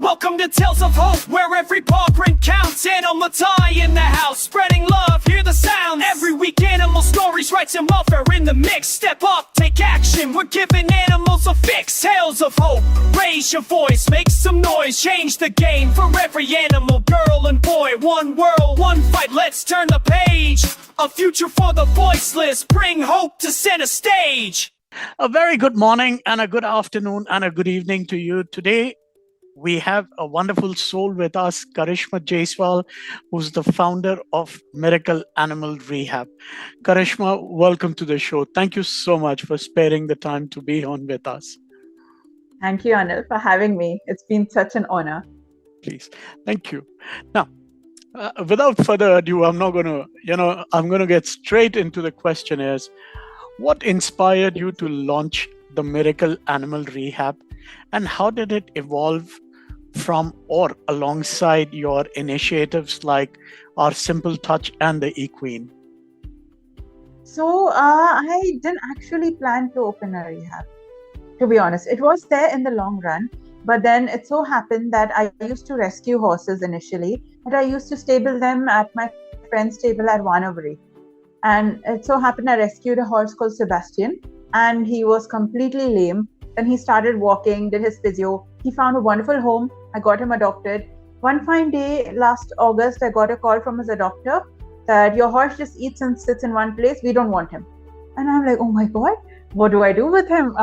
Welcome to Tales of Hope, where every paw print counts. Animal tie in the house, spreading love, hear the sounds. Every week animal stories, right some welfare in the mix. Step up, take action, we're giving animals a fix. Tales of Hope, raise your voice, make some noise. Change the game for every animal, girl and boy. One world, one fight, let's turn the page. A future for the voiceless, bring hope to center stage. A very good morning and a good afternoon and a good evening to you. Today, we have a wonderful soul with us, Karishma Jayaswal, who's the founder of Miracle Animal Rehab. Karishma, welcome to the show. Thank you so much for sparing the time to be on with us. Thank you, Anil, for having me. It's been such an honor. Please. Thank you. Now, without further ado, I'm going to get straight into the question is, what inspired you to launch the Miracle Animal Rehab, and how did it evolve from or alongside your initiatives like Our Simple Touch and the eQueen? So I didn't actually plan to open a rehab, to be honest. It was there in the long run, but then it so happened that I used to rescue horses initially, and I used to stable them at my friend's stable at unwavering. And it so happened I rescued a horse called Sebastian, and he was completely lame. Then he started walking, did his physio. He found a wonderful home. I got him adopted. One fine day last August, I got a call from his adopter that your horse just eats and sits in one place. We don't want him. And I'm like, oh my God, what do I do with him?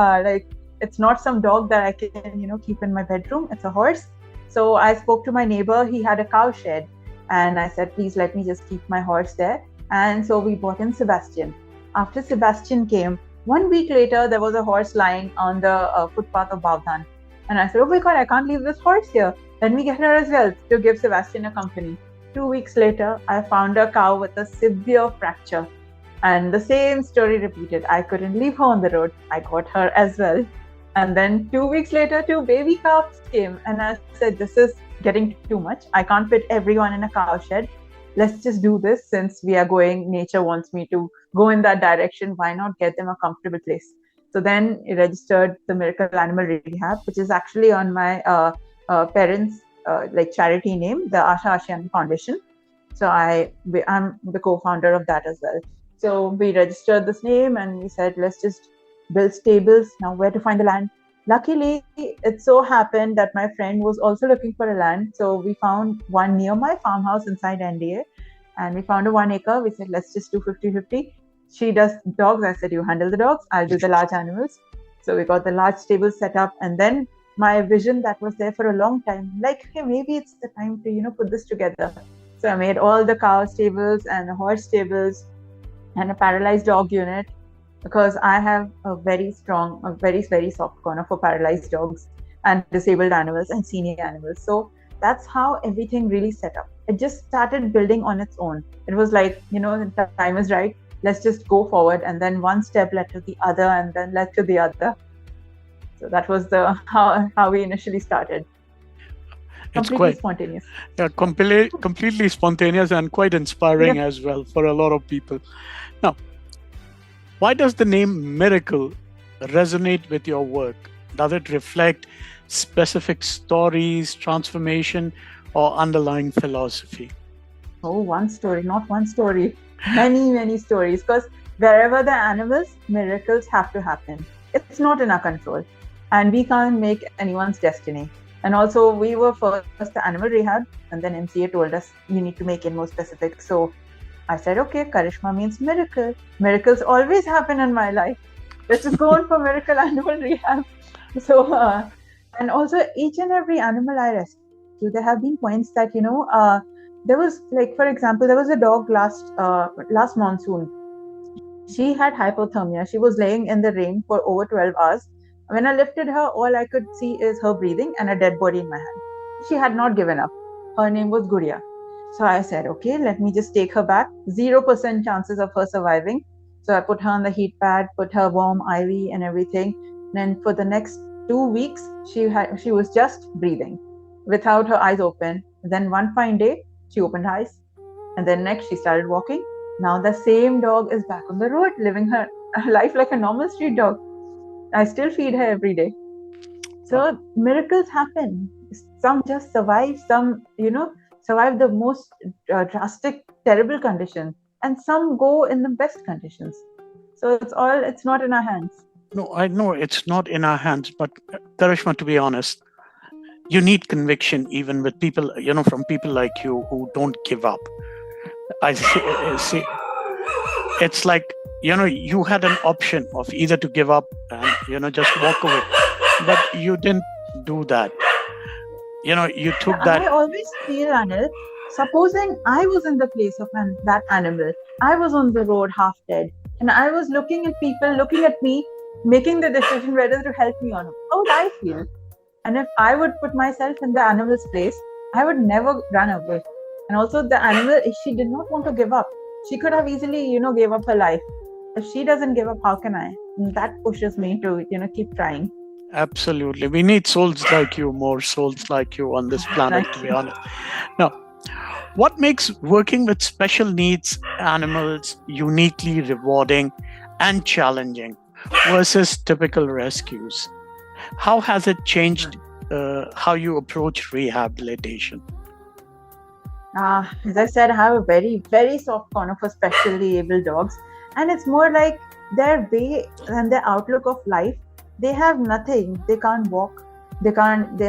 It's not some dog that I can, keep in my bedroom. It's a horse. So I spoke to my neighbor. He had a cow shed. And I said, please let me just keep my horse there. And so we bought in Sebastian. After Sebastian came, 1 week later, there was a horse lying on the footpath of Bavdan. And I said, oh my God, I can't leave this horse here. Let me get her as well to give Sebastian a company. 2 weeks later, I found a cow with a severe fracture. And the same story repeated. I couldn't leave her on the road. I got her as well. And then 2 weeks later, 2 baby calves came. And I said, this is getting too much. I can't fit everyone in a cow shed. Let's just do this since nature wants me to go in that direction. Why not get them a comfortable place? So then I registered the Miracle Animal Rehab, which is actually on my parents' charity name, the Asha Ashian Foundation. So I'm the co-founder of that as well. So we registered this name and we said, let's just build stables. Now where to find the land? Luckily, it so happened that my friend was also looking for a land. So we found one near my farmhouse inside NDA. And we found a 1 acre. We said, let's just do 50-50. She does dogs. I said, you handle the dogs. I'll do the large animals. So we got the large stable set up. And then my vision that was there for a long time, like, hey, maybe it's the time to, put this together. So I made all the cow stables and the horse stables and a paralyzed dog unit, because I have a very, very soft corner for paralyzed dogs and disabled animals and senior animals. So that's how everything really set up. It just started building on its own. It was like, the time is right. Let's just go forward. And then one step led to the other and then led to the other. So that was how we initially started. Completely spontaneous. Yeah, completely spontaneous and quite inspiring as well for a lot of people. Now, why does the name Miracle resonate with your work? Does it reflect specific stories, transformation, or underlying philosophy? Oh, one story, not one story. Many, many stories. Because wherever the animals, miracles have to happen. It's not in our control. And we can't make anyone's destiny. And also, we were first the animal rehab, and then MCA told us, you need to make it more specific. So I said, okay, Karishma means miracle. Miracles always happen in my life. Let's just go on for Miracle Animal Rehab. So, and also each and every animal I rescue, there have been points that, there was for example, there was a dog last monsoon. She had hypothermia. She was laying in the rain for over 12 hours. When I lifted her, all I could see is her breathing and a dead body in my hand. She had not given up. Her name was Guria. So I said, okay, let me just take her back. 0% chances of her surviving. So I put her on the heat pad, put her warm IV and everything. Then for the next 2 weeks, she was just breathing without her eyes open. Then one fine day, she opened her eyes. And then next, she started walking. Now the same dog is back on the road, living her life like a normal street dog. I still feed her every day. So miracles happen. Some just survive, some, survive the most drastic, terrible condition, and some go in the best conditions. So it's not in our hands. No, I know it's not in our hands, but Karishma, to be honest, you need conviction even with people, from people like you who don't give up. I see, it's like, you had an option of either to give up and, just walk away, but you didn't do that. You took that. I always feel, Anil, supposing I was in the place of that animal, I was on the road half dead, and I was looking at people looking at me, making the decision whether to help me or not. How would I feel? And if I would put myself in the animal's place, I would never run away. And also, the animal, if she did not want to give up, she could have easily, gave up her life. If she doesn't give up, how can I? And that pushes me to, keep trying. Absolutely. We need souls like you, more souls like you on this planet, to be honest. Now, what makes working with special needs animals uniquely rewarding and challenging versus typical rescues? How has it changed how you approach rehabilitation? As I said, I have a very, very soft corner for specially able dogs. And it's more like their way and their outlook of life. They have nothing. They can't walk. They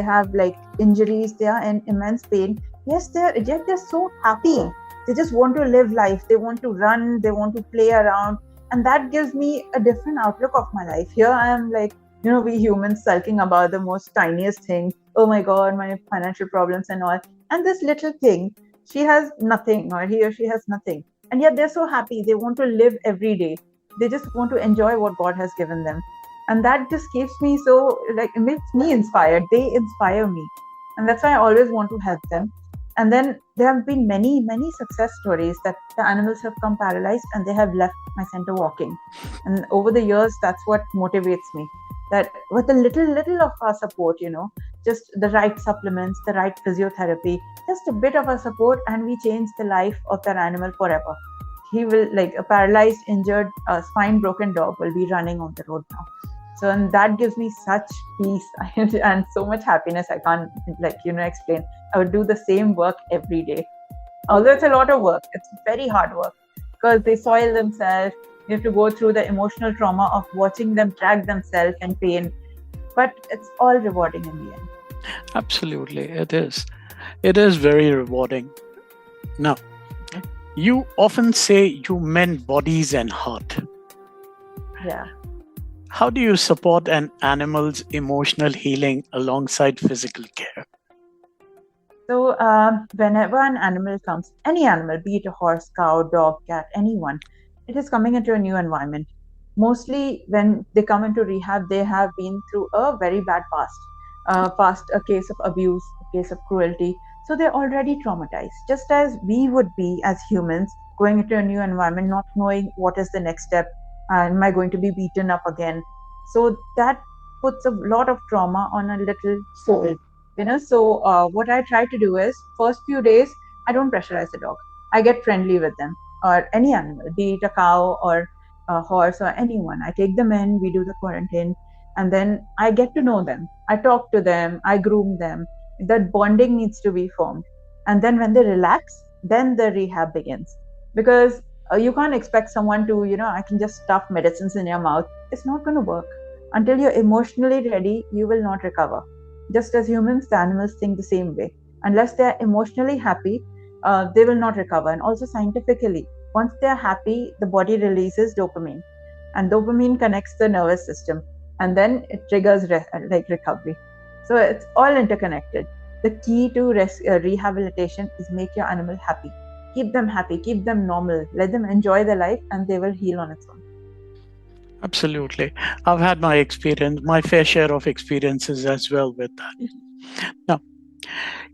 have like injuries. They are in immense pain. Yet they're so happy. They just want to live life. They want to run. They want to play around. And that gives me a different outlook of my life. Here I am like, we humans sulking about the most tiniest thing. Oh my God, my financial problems and all. And this little thing, she has nothing, or he or she has nothing. And yet they're so happy. They want to live every day. They just want to enjoy what God has given them. And that just keeps me so, like, it makes me inspired. They inspire me. And that's why I always want to help them. And then there have been many, many success stories that the animals have come paralyzed and they have left my center walking. And over the years, that's what motivates me. That with a little of our support, just the right supplements, the right physiotherapy, just a bit of a support, and we change the life of that animal forever. He will, like a paralyzed, injured, spine broken dog will be running on the road now. So, and that gives me such peace and so much happiness. I can't explain. I would do the same work every day. Although it's a lot of work, it's very hard work because they soil themselves. You have to go through the emotional trauma of watching them drag themselves in pain. But it's all rewarding in the end. Absolutely, it is. It is very rewarding. Now, you often say you mend bodies and heart. Yeah. How do you support an animal's emotional healing alongside physical care? So, whenever an animal comes, any animal, be it a horse, cow, dog, cat, anyone, it is coming into a new environment. Mostly when they come into rehab, they have been through a very bad past, a case of abuse, a case of cruelty. So they're already traumatized, just as we would be as humans going into a new environment, not knowing what is the next step. Am I going to be beaten up again? So that puts a lot of trauma on a little soul. So what I try to do is, first few days, I don't pressurize the dog. I get friendly with them, or any animal, be it a cow or a horse or anyone. I take them in, we do the quarantine, and then I get to know them. I talk to them, I groom them. That bonding needs to be formed. And then when they relax, then the rehab begins. Because you can't expect someone to, I can just stuff medicines in your mouth. It's not going to work. Until you're emotionally ready, you will not recover. Just as humans, the animals think the same way. Unless they're emotionally happy, they will not recover. And also scientifically, once they're happy, the body releases dopamine. And dopamine connects the nervous system. And then it triggers recovery. So it's all interconnected. The key to rehabilitation is make your animal happy. Keep them happy, keep them normal, let them enjoy their life, and they will heal on its own. Absolutely. I've had my fair share of experiences as well with that. Now,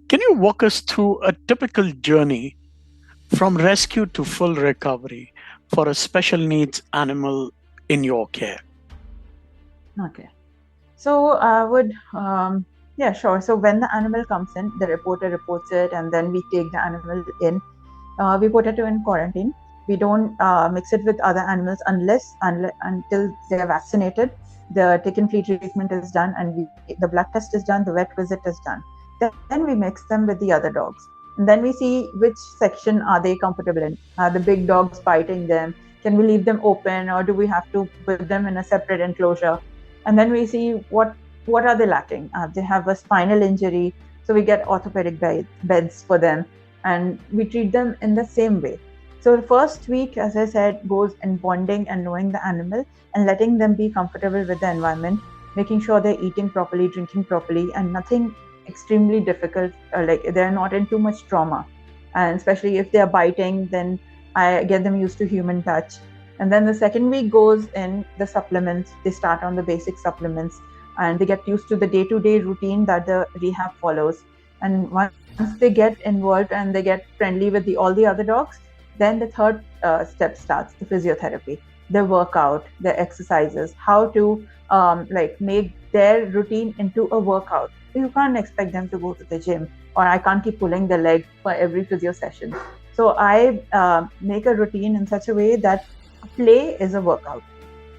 can you walk us through a typical journey from rescue to full recovery for a special needs animal in your care? Okay. So I would, yeah, sure. So when the animal comes in, the reporter reports it, and then we take the animal in. We put it in quarantine. We don't mix it with other animals until they are vaccinated. The tick and flea treatment is done, and the blood test is done. The vet visit is done. Then we mix them with the other dogs. And then we see which section are they comfortable in. Are the big dogs biting them? Can we leave them open, or do we have to put them in a separate enclosure? And then we see what are they lacking. They have a spinal injury, so we get orthopedic beds for them, and we treat them in the same way. So the first week, as I said, goes in bonding and knowing the animal and letting them be comfortable with the environment, making sure they're eating properly, drinking properly, and nothing extremely difficult, like they're not in too much trauma. And especially if they're biting, then I get them used to human touch. And then the second week goes in the supplements. They start on the basic supplements and they get used to the day-to-day routine that the rehab follows. And once they get involved and they get friendly with all the other dogs, then the third step starts, the physiotherapy, their workout, their exercises, how to make their routine into a workout. You can't expect them to go to the gym, or I can't keep pulling the leg for every physio session. So I make a routine in such a way that play is a workout.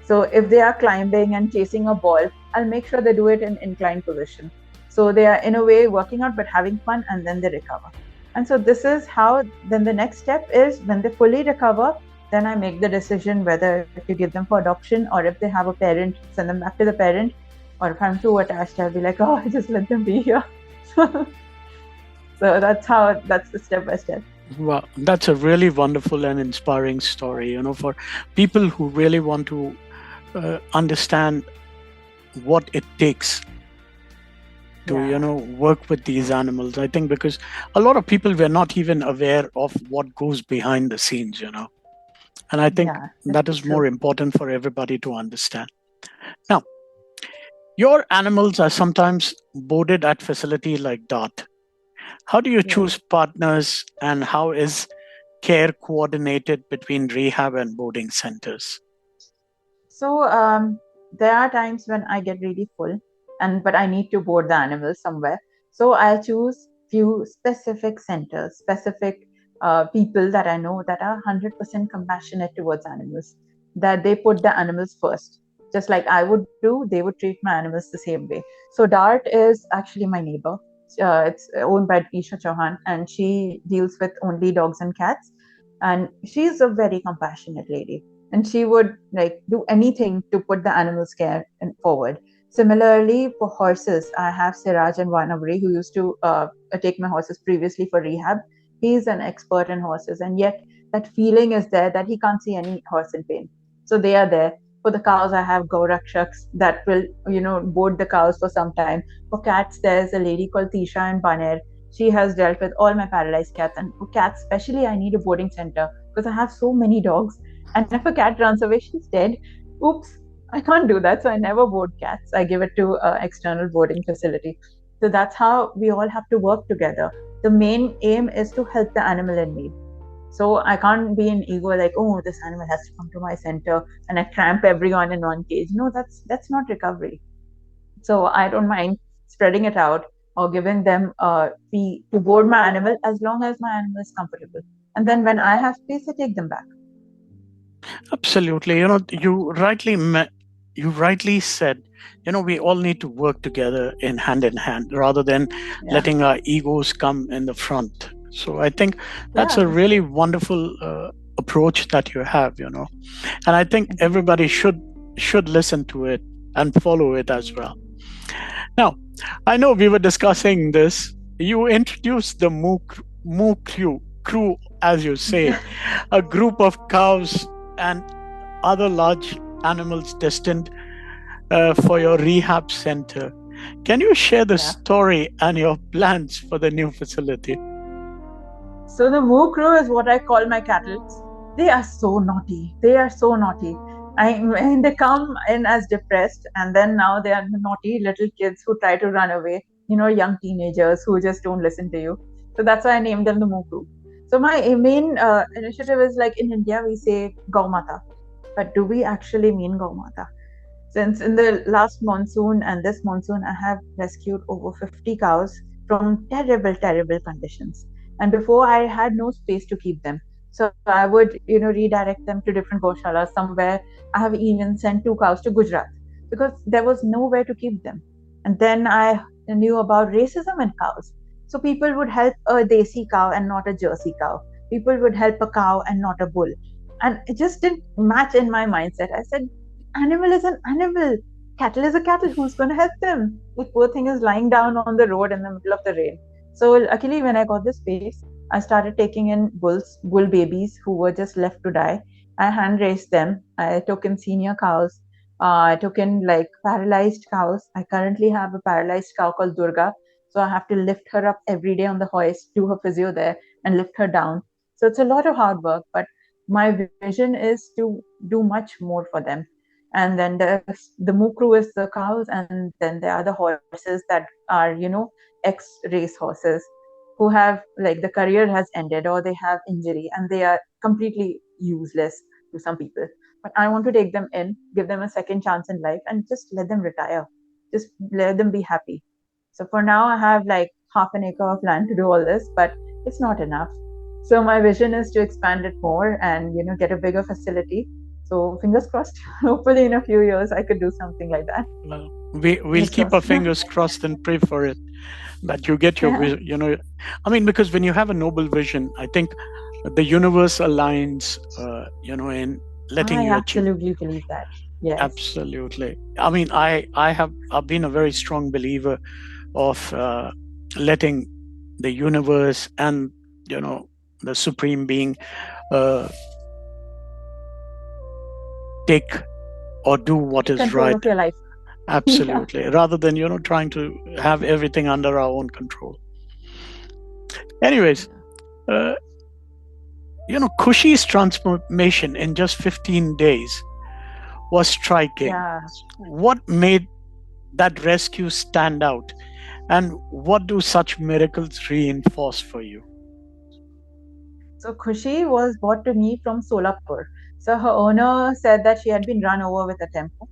So if they are climbing and chasing a ball, I'll make sure they do it in inclined position. So they are in a way working out but having fun, and then they recover. And so this is how, then the next step is when they fully recover, then I make the decision whether to give them for adoption, or if they have a parent, send them back to the parent. Or if I'm too attached, I'll be like, oh, just let them be here. So that's the step by step. Wow, that's a really wonderful and inspiring story, for people who really want to understand what it takes to, work with these animals. I think because a lot of people were not even aware of what goes behind the scenes, And I think that is more important for everybody to understand. Now, your animals are sometimes boarded at facility like DART. How do you choose partners, and how is care coordinated between rehab and boarding centers? So there are times when I get really full, but I need to board the animals somewhere. So I choose few specific centers, specific people that I know that are 100% compassionate towards animals, that they put the animals first. Just like I would do, they would treat my animals the same way. So DART is actually my neighbor. It's owned by Isha Chauhan, and she deals with only dogs and cats. And she's a very compassionate lady, and she would do anything to put the animals' care forward. Similarly, for horses, I have Siraj and Vanavri, who used to take my horses previously for rehab. He's an expert in horses, and yet that feeling is there that he can't see any horse in pain. So they are there. For the cows, I have Gaurakshaks that will, board the cows for some time. For cats, there's a lady called Tisha in Baner. She has dealt with all my paralyzed cats. And for cats, especially, I need a boarding center because I have so many dogs. And if a cat runs away, she's dead. Oops, I can't do that. So I never board cats. I give it to an external boarding facility. So that's how we all have to work together. The main aim is to help the animal in need. So I can't be in ego like, oh, this animal has to come to my center and I cramp everyone in one cage. No, that's not recovery. So I don't mind spreading it out or giving them a fee to board my animal as long as my animal is comfortable. And then when I have space, I take them back. Absolutely. You rightly said, we all need to work together in hand rather than letting our egos come in the front. So I think that's a really wonderful approach that you have, and I think everybody should listen to it and follow it as well. Now, I know we were discussing this. You introduced the Moo crew, as you say, a group of cows and other large animals destined for your rehab center. Can you share the story and your plans for the new facility? So the Moo crew is what I call my cattle. They are so naughty. They come in as depressed, and then now they are naughty little kids who try to run away. Young teenagers who just don't listen to you. So that's why I named them the Moo crew. So my main initiative is like in India we say Gau Mata, but do we actually mean Gau Mata? Since in the last monsoon and this monsoon, I have rescued over 50 cows from terrible, terrible conditions. And before, I had no space to keep them. So I would, redirect them to different goshalas. Somewhere I have even sent 2 cows to Gujarat because there was nowhere to keep them. And then I knew about racism in cows. So people would help a desi cow and not a Jersey cow. People would help a cow and not a bull. And it just didn't match in my mindset. I said, animal is an animal. Cattle is a cattle. Who's going to help them? The poor thing is lying down on the road in the middle of the rain. So luckily, when I got the space, I started taking in bull babies who were just left to die. I hand raised them. I took in senior cows. I took in like paralyzed cows. I currently have a paralyzed cow called Durga. So I have to lift her up every day on the hoist, do her physio there, and lift her down. So it's a lot of hard work, but my vision is to do much more for them. And then the mukru is the cows, and then there are the horses that are, ex-race horses who have like the career has ended or they have injury and they are completely useless to some people. But I want to take them in, give them a second chance in life, and just let them retire. Just let them be happy. So for now, I have like half an acre of land to do all this, but it's not enough. So my vision is to expand it more and get a bigger facility. So fingers crossed. Hopefully, in a few years, I could do something like that. Well, we'll Fingers keep our crossed. fingers crossed and pray for it that you get your Yeah, I mean, because when you have a noble vision, I think the universe aligns, in letting I you achieve. absolutely believe that. Yes. Absolutely. I mean, I've been a very strong believer of letting the universe and the supreme being uh, take or do what Take is control right. of your life. Yeah. Absolutely, rather than trying to have everything under our own control. Anyways, uh, Kushi's transformation in just 15 days was striking. Yeah. What made that rescue stand out, and what do such miracles reinforce for you? So Khushi was bought to me from Solapur. So her owner said that she had been run over with a tempo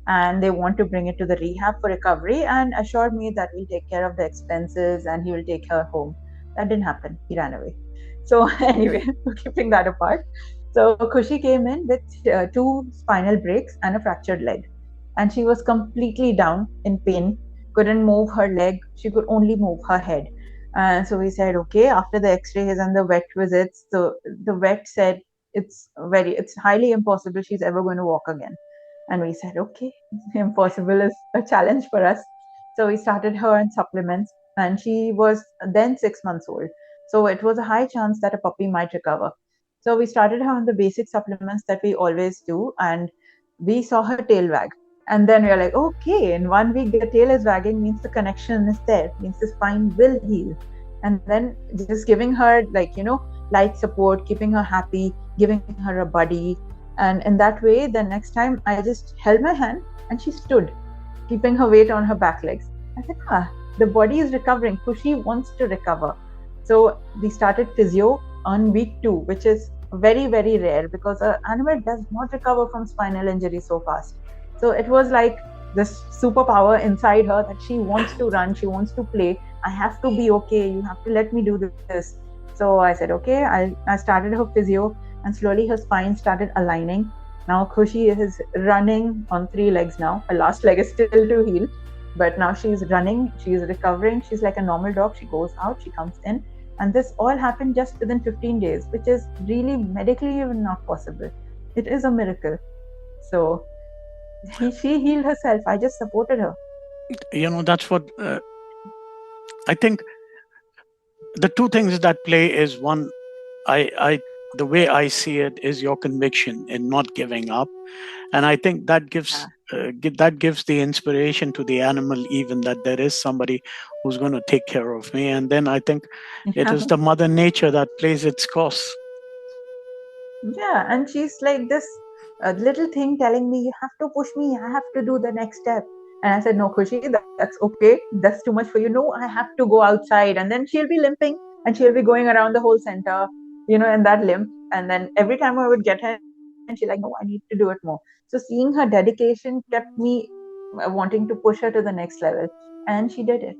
and they want to bring it to the rehab for recovery and assured me that we'll take care of the expenses and he will take her home. That didn't happen. He ran away. So anyway, keeping that apart. So Khushi came in with two spinal breaks and a fractured leg. And she was completely down in pain, couldn't move her leg. She could only move her head. And so we said, okay, after the x-rays and the vet visits, the vet said it's highly impossible she's ever going to walk again. And we said, okay, impossible is a challenge for us. So we started her on supplements, and she was then 6 months old. So it was a high chance that a puppy might recover. So we started her on the basic supplements that we always do, and we saw her tail wag. And then we are like, okay, in 1 week the tail is wagging means the connection is there, means the spine will heal. And then just giving her light support, keeping her happy, giving her a buddy. And in that way, the next time I just held my hand and she stood, keeping her weight on her back legs. I said, the body is recovering. Kushi wants to recover. So we started physio on week 2, which is very, very rare because an animal does not recover from spinal injury so fast. So it was like this superpower inside her that she wants to run, she wants to play. I have to be okay. You have to let me do this. So I said, okay, I started her physio and slowly her spine started aligning. Now Khushi is running on 3 legs now. Her last leg is still to heal, but now she's running, she's recovering. She's like a normal dog. She goes out, she comes in. And this all happened just within 15 days, which is really medically even not possible. It is a miracle. So she healed herself. I just supported her. That's what I think. The two things that play is one, I the way I see it is your conviction in not giving up, and I think that gives the inspiration to the animal, even that there is somebody who's going to take care of me. And then I think it is the mother nature that plays its course. Yeah, and she's like this little thing telling me, you have to push me, I have to do the next step. And I said, no, Khushi, that's okay. That's too much for you. No, I have to go outside. And then she'll be limping and she'll be going around the whole center, in that limp. And then every time I would get her, and she's like, no, I need to do it more. So seeing her dedication kept me wanting to push her to the next level. And she did it.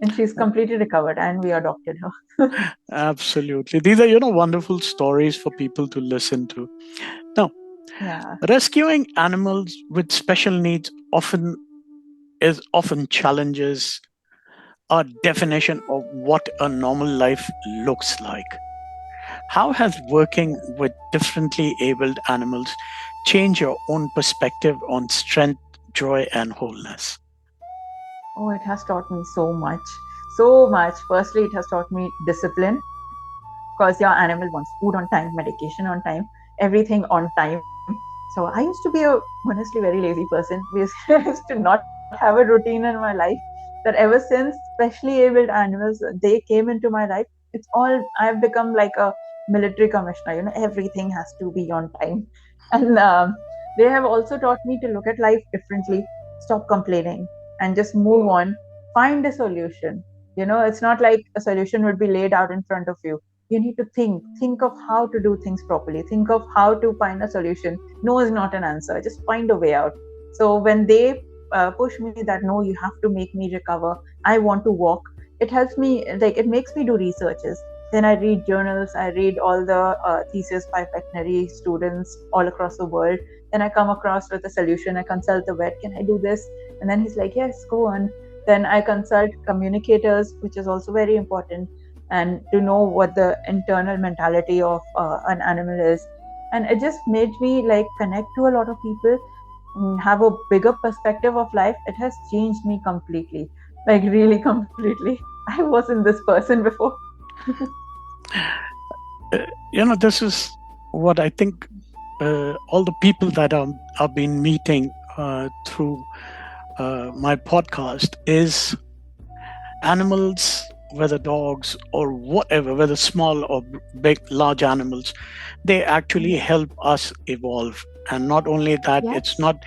And she's completely recovered and we adopted her. Absolutely. These are, wonderful stories for people to listen to. Now, Yeah. rescuing animals with special needs often challenges our definition of what a normal life looks like. How has working with differently abled animals changed your own perspective on strength, joy, and wholeness? Oh, it has taught me so much. So much. Firstly, it has taught me discipline because your animal wants food on time, medication on time, everything on time. So I used to be a honestly very lazy person. I used to not have a routine in my life. That ever since specially abled animals they came into my life, it's all I've become like a military commissioner. Everything has to be on time, and they have also taught me to look at life differently, stop complaining, and just move on. Find a solution. It's not like a solution would be laid out in front of you. You need to think of how to do things properly, think of how to find a solution. No is not an answer, just find a way out. So when they push me that no, you have to make me recover, I want to walk, it helps me, like it makes me do researches. Then I read journals, I read all the thesis by veterinary students all across the world. Then I come across with a solution, I consult the vet, can I do this? And then he's like, yes, go on. Then I consult communicators, which is also very important, and to know what the internal mentality of an animal is. And it just made me like connect to a lot of people, have a bigger perspective of life. It has changed me completely, like really completely. I wasn't this person before. This is what I think all the people that I've been meeting through my podcast is animals, whether dogs or whatever, whether small or big, large animals, they actually help us evolve. And not only that, Yes. it's not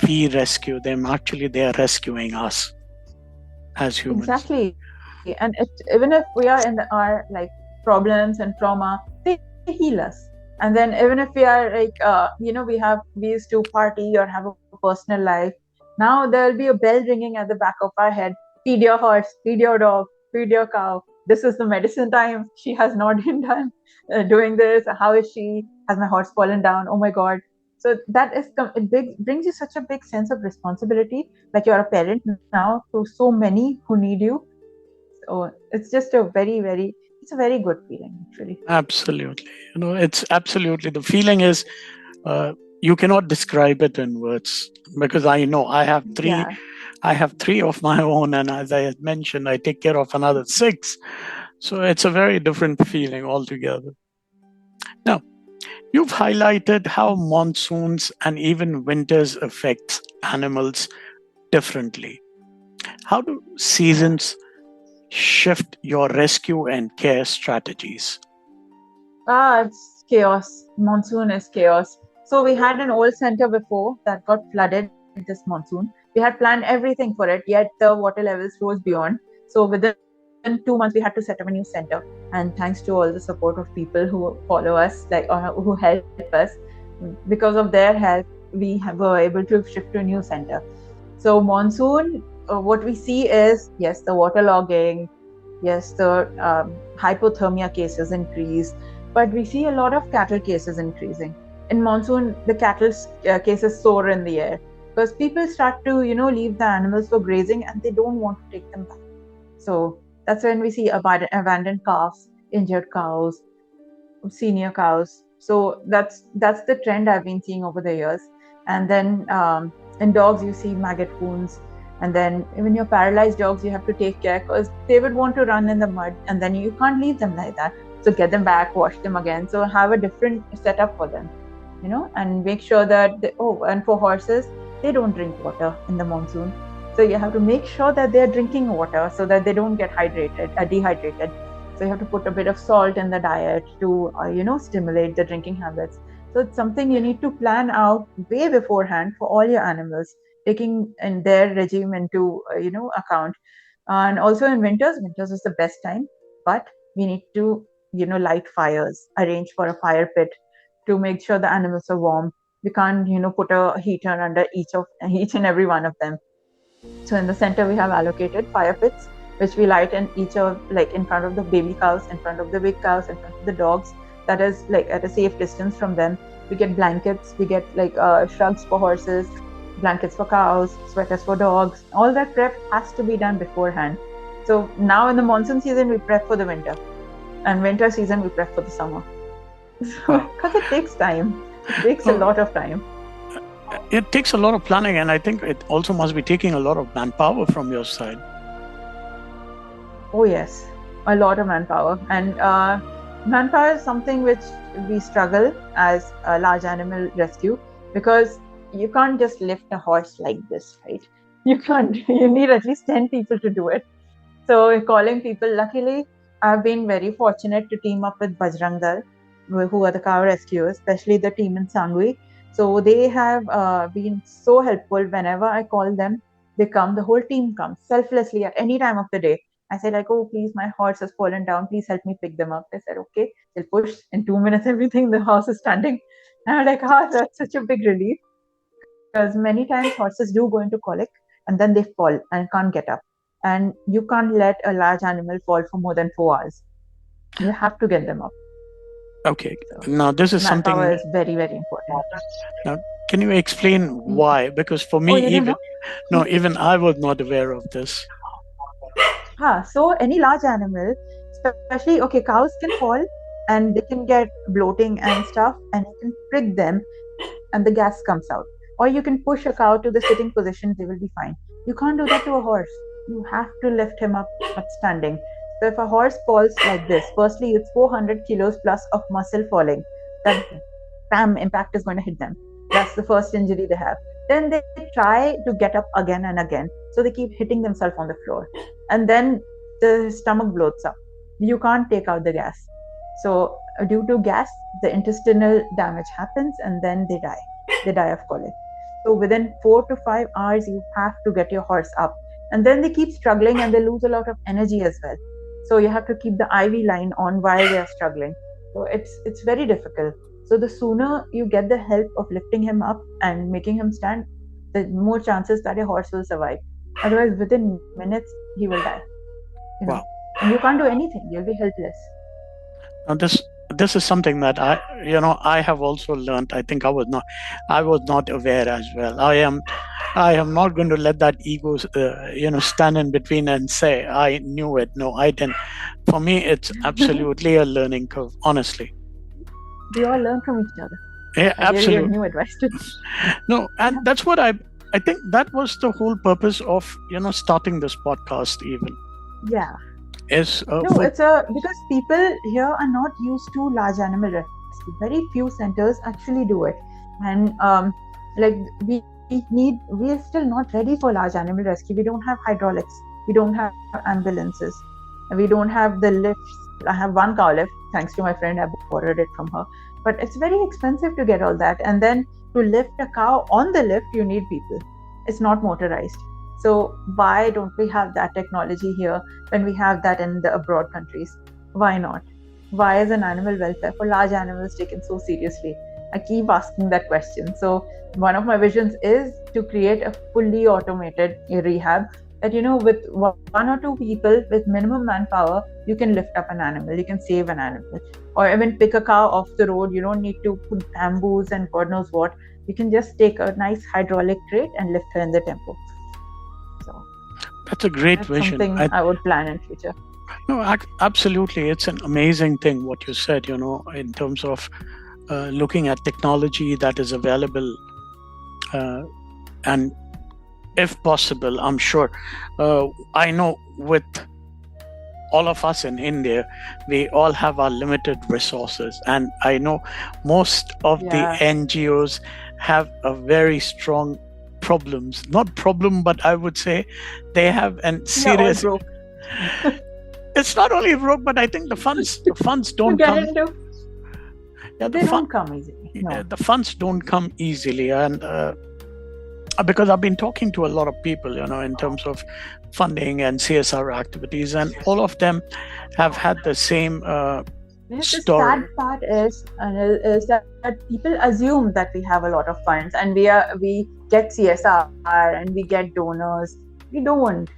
we rescue them, actually they are rescuing us as humans. Exactly. And even if we are in our like problems and trauma, they heal us. And then even if we are like we used to party or have a personal life, now there'll be a bell ringing at the back of our head: feed your horse, feed your dog, feed your cow, this is the medicine time, she has not been done doing this, how is she, has my horse fallen down, oh my god. So that is brings you such a big sense of responsibility, like you're a parent now to so many who need you. So it's just it's a very good feeling, actually. Absolutely. It's absolutely, the feeling is you cannot describe it in words, because I know I have three. Yeah. I have three of my own, and as I had mentioned, I take care of another six. So it's a very different feeling altogether. Now, you've highlighted how monsoons and even winters affect animals differently. How do seasons shift your rescue and care strategies? It's chaos. Monsoon is chaos. So we had an old center before that got flooded this monsoon. We had planned everything for it, yet the water levels rose beyond. So within 2 months, we had to set up a new center. And thanks to all the support of people who follow us, like or who help us, because of their help, were able to shift to a new center. So monsoon, what we see is, yes, the waterlogging, yes, the hypothermia cases increase, but we see a lot of cattle cases increasing. In monsoon, the cattle cases soar in the air because people start to, leave the animals for grazing and they don't want to take them back. So that's when we see abandoned calves, injured cows, senior cows. So that's the trend I've been seeing over the years. And then in dogs, you see maggot wounds. And then even your paralyzed dogs, you have to take care because they would want to run in the mud, and then you can't leave them like that. So get them back, wash them again. So have a different setup for them, and make sure that and for horses, they don't drink water in the monsoon. So you have to make sure that they're drinking water so that they don't get dehydrated. So you have to put a bit of salt in the diet to stimulate the drinking habits. So it's something you need to plan out way beforehand for all your animals, taking in their regime into account. And also in winters is the best time, but we need to light fires, arrange for a fire pit to make sure the animals are warm. We can't put a heater under each and every one of them. So in the center we have allocated fire pits, which we light in in front of the baby cows, in front of the big cows, in front of the dogs, that is like at a safe distance from them. We get blankets, we get shrugs for horses, blankets for cows, sweaters for dogs. All that prep has to be done beforehand. So now in the monsoon season, we prep for the winter, and winter season, we prep for the summer. Because it takes time. It takes a lot of time. It takes a lot of planning, and I think it also must be taking a lot of manpower from your side. Oh yes, a lot of manpower, and manpower is something which we struggle as a large animal rescue, because you can't just lift a horse like this, right? You can't. You need at least 10 people to do it. So calling people. Luckily, I've been very fortunate to team up with Bajrang Dal, who are the cow rescuers, especially the team in Sangui. So they have been so helpful. Whenever I call them, they come. The whole team comes selflessly at any time of the day. I said, like, oh, please, my horse has fallen down. Please help me pick them up. They said, okay. They'll push. In 2 minutes, everything, the horse is standing. And I'm like, oh, that's such a big relief. Because many times horses do go into colic and then they fall and can't get up. And you can't let a large animal fall for more than 4 hours. You have to get them up. Okay. Now, this is something. Manpower is very, very important. Now, can you explain why? Because for me, even I was not aware of this. So any large animal, especially, cows can fall and they can get bloating and stuff, and you can prick them and the gas comes out. Or you can push a cow to the sitting position, they will be fine. You can't do that to a horse. You have to lift him up standing. So if a horse falls like this, firstly, it's 400 kilos plus of muscle falling. That bam, impact is going to hit them. That's the first injury they have. Then they try to get up again and again. So they keep hitting themselves on the floor. And then the stomach bloats up. You can't take out the gas. So due to gas, the intestinal damage happens and then they die. They die of colic. So within 4 to 5 hours, you have to get your horse up. And then they keep struggling and they lose a lot of energy as well. So you have to keep the IV line on while they are struggling. So it's very difficult. So the sooner you get the help of lifting him up and making him stand, the more chances that a horse will survive. Otherwise, within minutes, he will die. Wow. And you can't do anything. You'll be helpless. Now, this is something that I have also learned. I think I was not aware as well. I am not going to let that ego stand in between and say I knew it. No, I didn't. For me, it's absolutely a learning curve, honestly. We all learn from each other. Yeah, absolutely. New advice to No, and that's what I think that was the whole purpose of starting this podcast even. Yeah. Is because people here are not used to large animal rescue. Very few centers actually do it, and we are still not ready for large animal rescue. We don't have hydraulics, we don't have ambulances, we don't have the lifts. I have one cow lift, thanks to my friend. I borrowed it from her, but it's very expensive to get all that. And then to lift a cow on the lift, you need people. It's not motorized. So why don't we have that technology here when we have that in the abroad countries? Why not? Why is an animal welfare for large animals taken so seriously? I keep asking that question. So one of my visions is to create a fully automated rehab that, with one or two people with minimum manpower, you can lift up an animal, you can save an animal, or even pick a cow off the road. You don't need to put bamboos and God knows what. You can just take a nice hydraulic crate and lift her in the tempo. So that's a great vision. Something I would plan in future. No, absolutely. It's an amazing thing what you said, in terms of looking at technology that is available. And if possible, I'm sure, I know with all of us in India, we all have our limited resources. And I know most of the NGOs have a very strong not problem, but I would say they have a serious. It's not only broke, but I think the funds don't come. They don't come easily. No. The funds don't come easily, and because I've been talking to a lot of people, in terms of funding and CSR activities, and all of them have had the same story. The sad part is that people assume that we have a lot of funds and we get CSR and we get donors. We don't.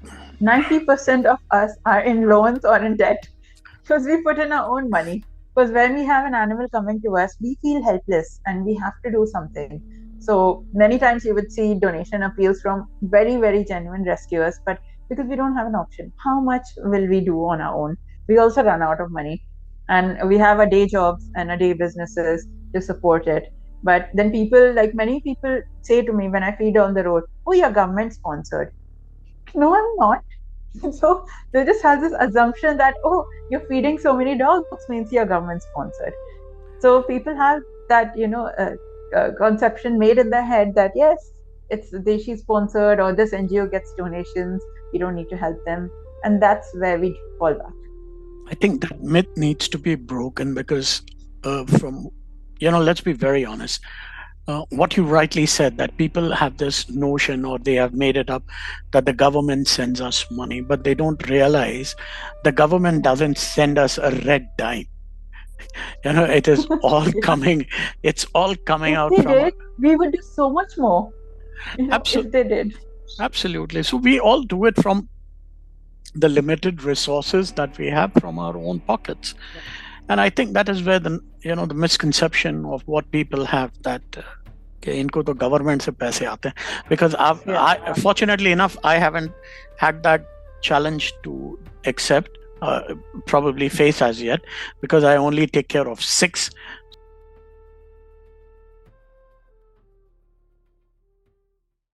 90% of us are in loans or in debt because we put in our own money. Because when we have an animal coming to us, we feel helpless and we have to do something. So many times you would see donation appeals from very, very genuine rescuers, but because we don't have an option. How much will we do on our own? We also run out of money, and we have our day jobs and our day businesses to support it. But then people, like many people, say to me when I feed on the road, "Oh, you're government sponsored." No, I'm not. So they just have this assumption that, oh, you're feeding so many dogs means you're government sponsored. So people have that, conception made in their head that yes, it's Deshi sponsored or this NGO gets donations, you don't need to help them, and that's where we fall back. I think that myth needs to be broken because, let's be very honest. What you rightly said, that people have this notion, or they have made it up, that the government sends us money, but they don't realize the government doesn't send us a red dime. It is all Yeah. coming. It's all coming If out they from. did, we would do so much more. Absolutely. If they did. Absolutely. So we all do it from the limited resources that we have from our own pockets. And I think that is where the misconception of what people have, that कि इनको तो government से पैसे आते हैं, because I fortunately enough I haven't had that challenge to accept, probably face as yet, because I only take care of 6